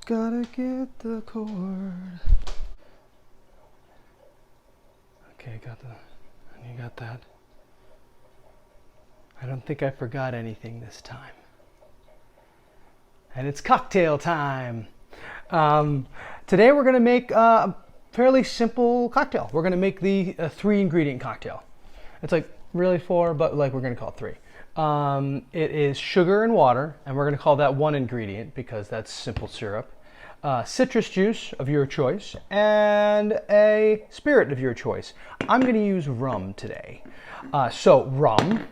Gotta get the cord. Okay, you got that. I don't think I forgot anything this time. And it's cocktail time. Today we're gonna make a fairly simple cocktail. We're gonna make the 3-ingredient cocktail. It's like really 4, but like we're gonna call it 3. It is sugar and water, and we're gonna call that 1 ingredient because that's simple syrup. Citrus juice of your choice, and a spirit of your choice. I'm gonna use rum today. So rum,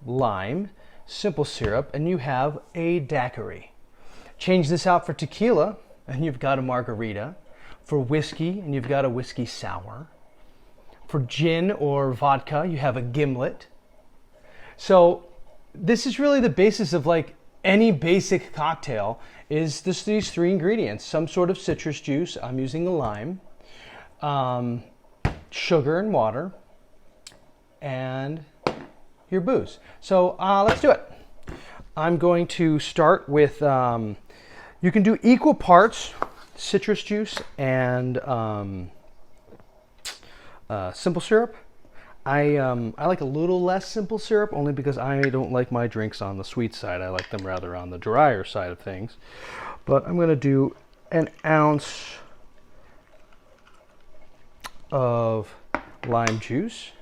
lime, simple syrup, and you have a daiquiri. Change this out for tequila, and you've got a margarita. For whiskey, and you've got a whiskey sour. For gin or vodka, you have a gimlet. So this is really the basis of like any basic cocktail is these 3 ingredients. Some sort of citrus juice, I'm using a lime, sugar and water, and your booze. So let's do it. I'm going to start with, you can do equal parts citrus juice and simple syrup. I like a little less simple syrup only because I don't like my drinks on the sweet side. I like them rather on the drier side of things. But I'm going to do an ounce of lime juice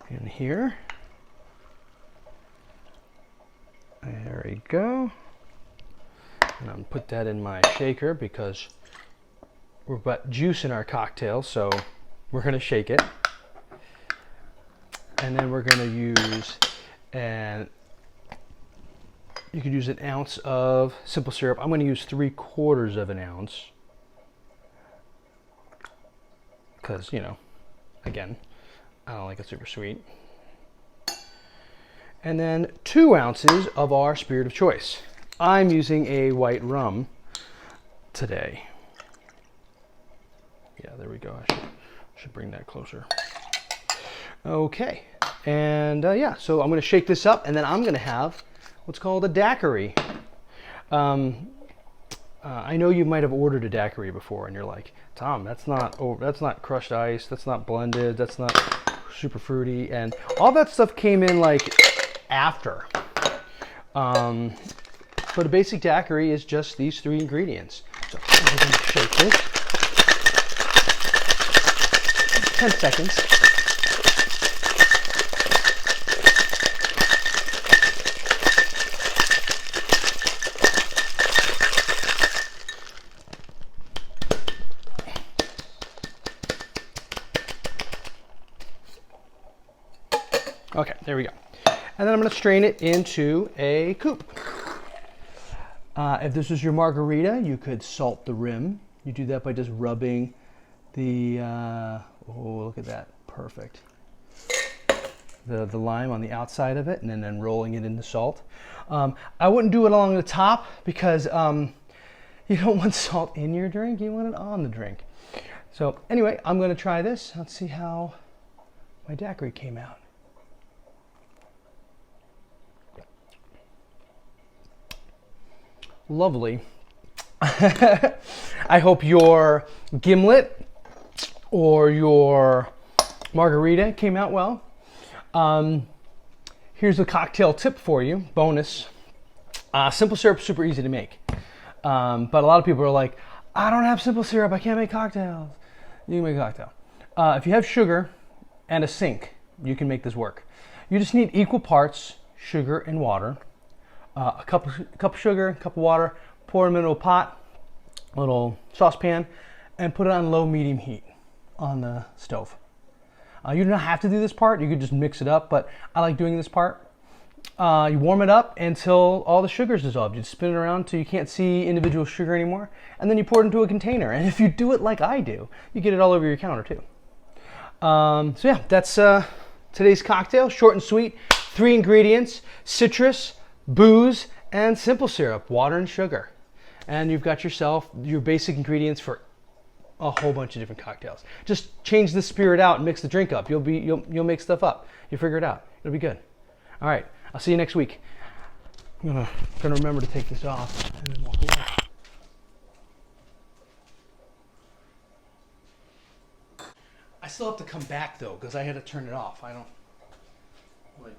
in here. There we go. And I'm going to put that in my shaker because we've got juice in our cocktail, so we're going to shake it. And then we're going to use, and you could use an ounce of simple syrup. I'm going to use 3/4 of an ounce because, you know, again, I don't like it super sweet. And then 2 ounces of our spirit of choice. I'm using a white rum today. Yeah, there we go. I should bring that closer. Okay, and yeah, so I'm going to shake this up, and then I'm going to have what's called a daiquiri. I know you might have ordered a daiquiri before, and you're like, Tom, that's not crushed ice, that's not blended, that's not super fruity, and all that stuff came in like after. But a basic daiquiri is just these 3 ingredients. So I'm going to shake this. 10 seconds. Okay, there we go. And then I'm going to strain it into a coupe. If this was your margarita, you could salt the rim. You do that by just rubbing the, oh, look at that, perfect. The lime on the outside of it, and then rolling it into salt. I wouldn't do it along the top because you don't want salt in your drink, you want it on the drink. So anyway, I'm going to try this. Let's see how my daiquiri came out. Lovely. I hope your gimlet or your margarita came out well. Here's a cocktail tip for you, bonus. Simple syrup is super easy to make. But a lot of people are like, I don't have simple syrup, I can't make cocktails. You can make a cocktail. If you have sugar and a sink, you can make this work. You just need equal parts sugar and water. A cup of sugar, a cup of water, pour them into a pot, a little saucepan, and put it on low medium heat on the stove. You don't have to do this part, you could just mix it up, but I like doing this part. You warm it up until all the sugar is dissolved. You spin it around until you can't see individual sugar anymore, and then you pour it into a container. And if you do it like I do, you get it all over your counter too. So yeah, that's today's cocktail, short and sweet, 3 ingredients, citrus, booze, and simple syrup, water and sugar. And you've got yourself your basic ingredients for a whole bunch of different cocktails. Just change the spirit out and mix the drink up. You'll make stuff up. You'll figure it out. It'll be good. All right, I'll see you next week. I'm gonna remember to take this off and then walk away. I still have to come back though, because I had to turn it off. I don't like.